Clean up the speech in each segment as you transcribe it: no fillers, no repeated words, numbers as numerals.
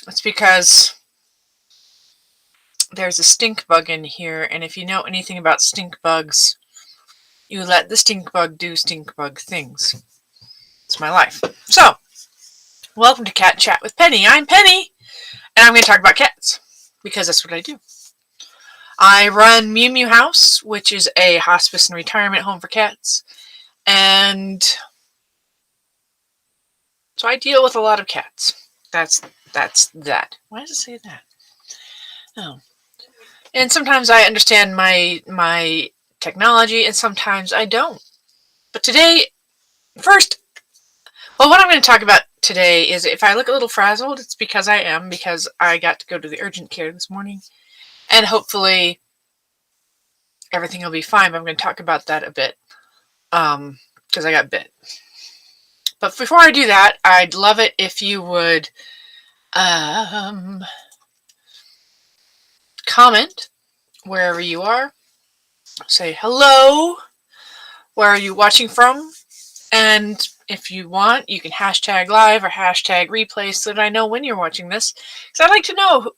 It's because there's a stink bug in here, and if you know anything about stink bugs, you let the stink bug do stink bug things. It's my life. So, welcome to Cat Chat with Penny. I'm Penny, and I'm going to talk about cats because that's what I do. I run Mew Mew House, which is a hospice and retirement home for cats, and so I deal with a lot of cats. That's that. Why does it say that? Oh, and sometimes I understand my technology, and sometimes I don't. But today, first, well, what I'm going to talk about today is if I look a little frazzled, it's because I am, because I got to go to the urgent care this morning, and hopefully everything will be fine. But I'm going to talk about that a bit, because I got bit. But before I do that, I'd love it if you would comment wherever you are. Say hello. Where are you watching from? And if you want, you can hashtag live or hashtag replay so that I know when you're watching this. Because I'd like to know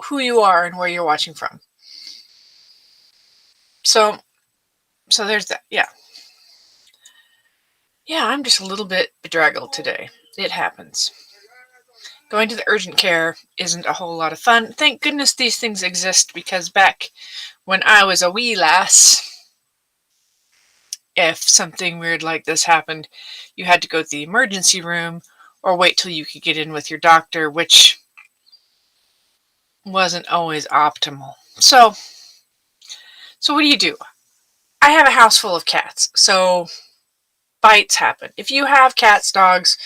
who you are and where you're watching from. So there's that. Yeah, I'm just a little bit bedraggled today. It happens. Going to the urgent care isn't a whole lot of fun. Thank goodness these things exist, because back when I was a wee lass, if something weird like this happened, you had to go to the emergency room or wait till you could get in with your doctor, which wasn't always optimal. So what do? I have a house full of cats, so bites happen. If you have cats, dogs,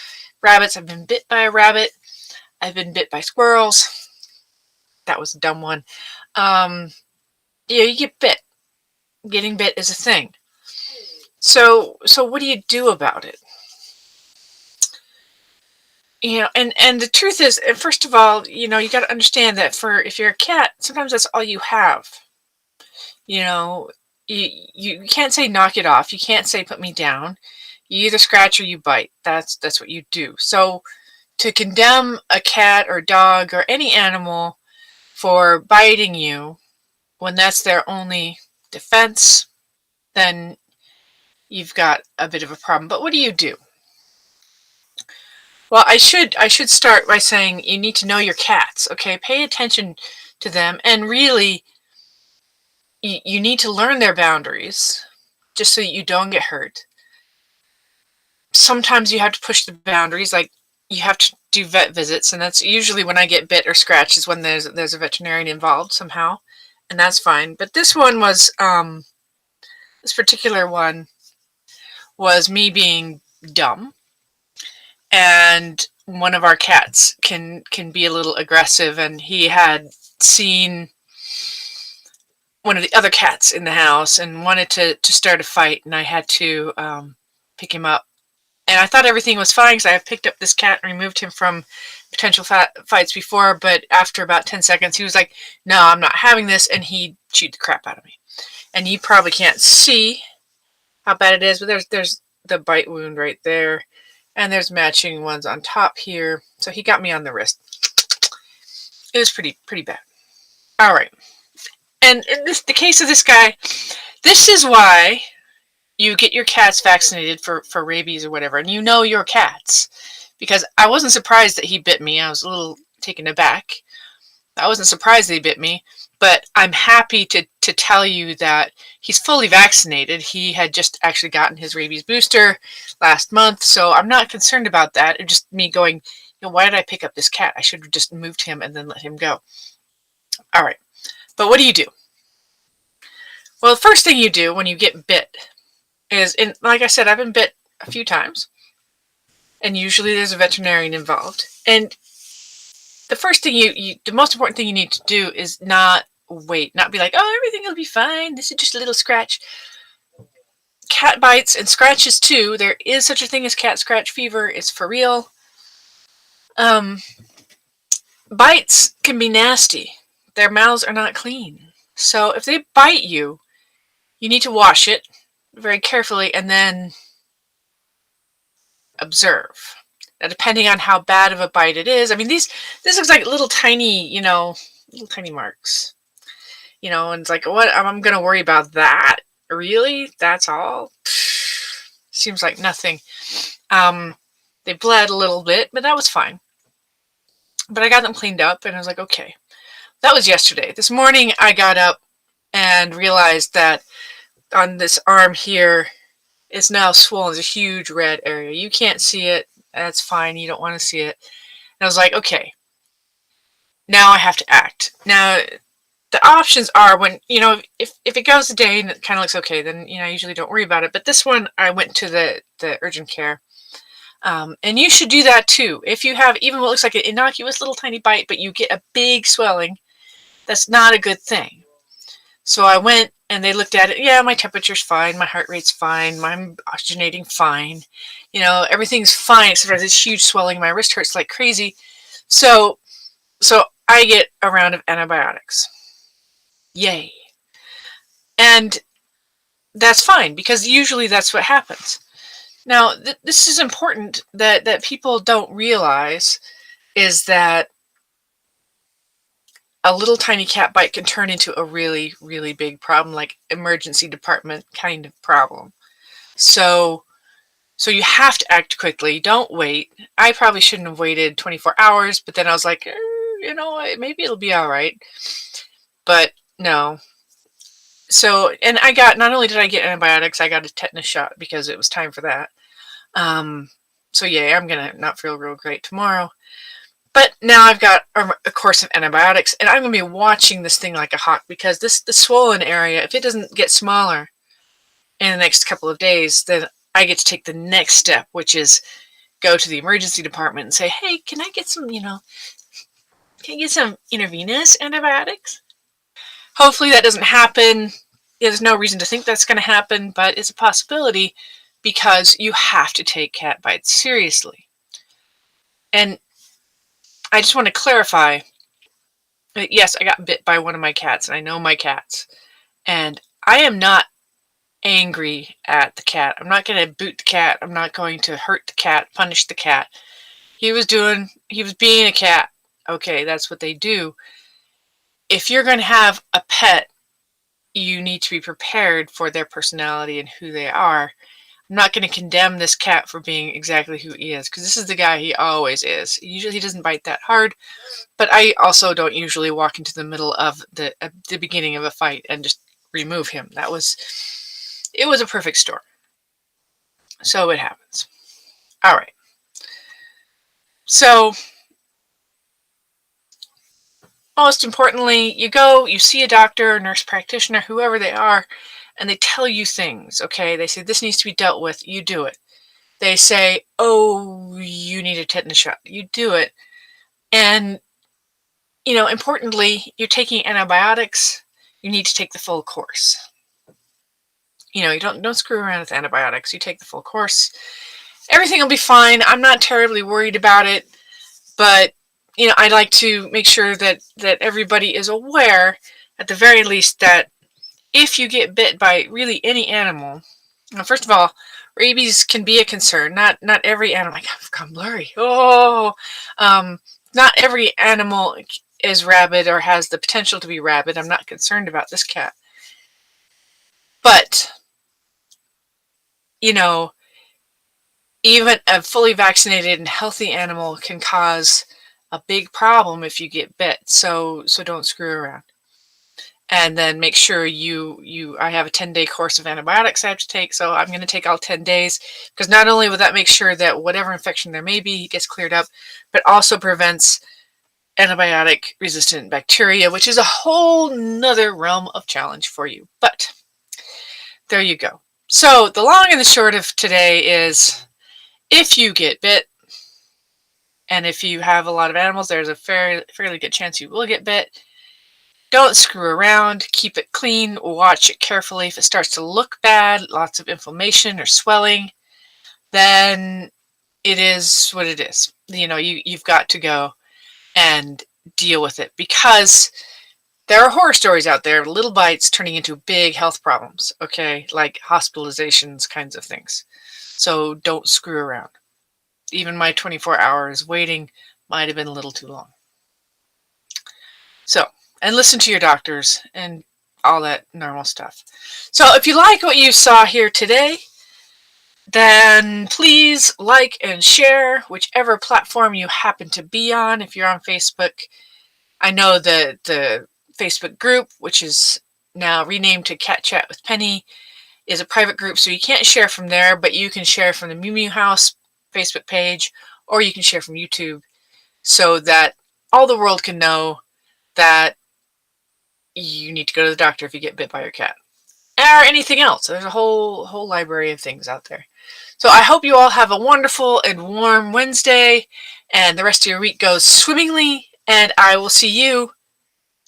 rabbits, I've been bit by a rabbit, I've been bit by squirrels. That was a dumb one. You get bit. Getting bit is a thing. So what do you do about it? And the truth is, first of all, you got to understand that if you're a cat, sometimes that's all you have. You can't say knock it off. You can't say put me down. You either scratch or you bite. That's what you do. So to condemn a cat or dog or any animal for biting you when that's their only defense, then you've got a bit of a problem. But what do? Well, I should start by saying you need to know your cats, okay? Pay attention to them, and really you need to learn their boundaries just so that you don't get hurt. Sometimes you have to push the boundaries, like you have to do vet visits, and that's usually when I get bit or scratched is when there's a veterinarian involved somehow, and that's fine. But this one was this particular one was me being dumb, and one of our cats can be a little aggressive, and he had seen one of the other cats in the house and wanted to start a fight, and I had to pick him up. And I thought everything was fine because I have picked up this cat and removed him from potential fights before, but after about 10 seconds, he was like, no, I'm not having this, and he chewed the crap out of me. And you probably can't see how bad it is, but there's the bite wound right there, and there's matching ones on top here. So he got me on the wrist. It was pretty bad. All right. And in the case of this guy, this is why you get your cats vaccinated for rabies or whatever, and you know your cats. Because I wasn't surprised that he bit me. I was a little taken aback. I wasn't surprised that he bit me, but I'm happy to tell you that he's fully vaccinated. He had just actually gotten his rabies booster last month, so I'm not concerned about that. It's just me going, why did I pick up this cat? I should have just moved him and then let him go. All right, but what do? Well, the first thing you do when you get bit is, like I said, I've been bit a few times, and usually there's a veterinarian involved. And the first thing the most important thing you need to do is not wait, not be like, oh, everything will be fine, this is just a little scratch. Cat bites and scratches too. There is such a thing as cat scratch fever. It's for real. Bites can be nasty. Their mouths are not clean. So if they bite you, you need to wash it very carefully and then observe. Now, depending on how bad of a bite it is, I mean, this looks like little tiny, little tiny marks, and it's like, what? I'm going to worry about that? Really? That's all? Seems like nothing. They bled a little bit, but that was fine. But I got them cleaned up, and I was like, okay. That was yesterday. This morning, I got up and realized that on this arm here, it's now swollen. There's a huge red area. You can't see it. That's fine. You don't want to see it. And I was like, okay, now I have to act. Now, the options are when, if it goes a day and it kind of looks okay, then, I usually don't worry about it. But this one, I went to the urgent care. And you should do that too. If you have even what looks like an innocuous little tiny bite, but you get a big swelling, that's not a good thing. So I went and they looked at it. Yeah, my temperature's fine. My heart rate's fine. I'm oxygenating fine. Everything's fine except for this huge swelling. My wrist hurts like crazy. So I get a round of antibiotics. Yay. And that's fine because usually that's what happens. Now, this is important that people don't realize is that a little tiny cat bite can turn into a really, really big problem, like emergency department kind of problem. So you have to act quickly. Don't wait. I probably shouldn't have waited 24 hours, but then I was like, maybe it'll be all right. But no. So, and not only did I get antibiotics, I got a tetanus shot because it was time for that. So yeah, I'm going to not feel real great tomorrow. But now I've got a course of antibiotics, and I'm going to be watching this thing like a hawk because the swollen area, if it doesn't get smaller in the next couple of days, then I get to take the next step, which is go to the emergency department and say, hey, can I get some, can I get some intravenous antibiotics? Hopefully that doesn't happen. There's no reason to think that's going to happen, but it's a possibility because you have to take cat bites seriously. And I just want to clarify that, yes, I got bit by one of my cats, and I know my cats. And I am not angry at the cat. I'm not going to boot the cat. I'm not going to hurt the cat, punish the cat. He was being a cat. Okay, that's what they do. If you're going to have a pet, you need to be prepared for their personality and who they are. I'm not going to condemn this cat for being exactly who he is, because this is the guy he always is. Usually he doesn't bite that hard, but I also don't usually walk into the middle of the beginning of a fight and just remove him. It was a perfect storm. So it happens. All right. So, most importantly, you see a doctor, a nurse practitioner, whoever they are, and they tell you things, okay? They say, this needs to be dealt with. You do it. They say, oh, you need a tetanus shot. You do it. And, importantly, you're taking antibiotics. You need to take the full course. You don't screw around with antibiotics. You take the full course. Everything will be fine. I'm not terribly worried about it. But, I'd like to make sure that everybody is aware, at the very least, that if you get bit by really any animal, first of all, rabies can be a concern. Not every animal. I've gone blurry. Oh, not every animal is rabid or has the potential to be rabid. I'm not concerned about this cat. But, even a fully vaccinated and healthy animal can cause a big problem if you get bit. So don't screw around. And then make sure I have a 10-day course of antibiotics I have to take, so I'm going to take all 10 days, because not only will that make sure that whatever infection there may be gets cleared up, but also prevents antibiotic-resistant bacteria, which is a whole nother realm of challenge for you. But there you go. So the long and the short of today is, if you get bit, and if you have a lot of animals, there's a fairly good chance you will get bit. Don't screw around. Keep it clean. Watch it carefully. If it starts to look bad, lots of inflammation or swelling, then it is what it is. You've got to go and deal with it, because there are horror stories out there, little bites turning into big health problems, okay? Like hospitalizations, kinds of things. So don't screw around. even my 24 hours waiting might have been a little too long. So, and listen to your doctors and all that normal stuff. So if you like what you saw here today, then please like and share whichever platform you happen to be on. If you're on Facebook, I know the Facebook group, which is now renamed to Cat Chat with Penny, is a private group, so you can't share from there, but you can share from the Mew Mew House Facebook page, or you can share from YouTube, so that all the world can know that you need to go to the doctor if you get bit by your cat. Or anything else. There's a whole library of things out there. So I hope you all have a wonderful and warm Wednesday, and the rest of your week goes swimmingly, and I will see you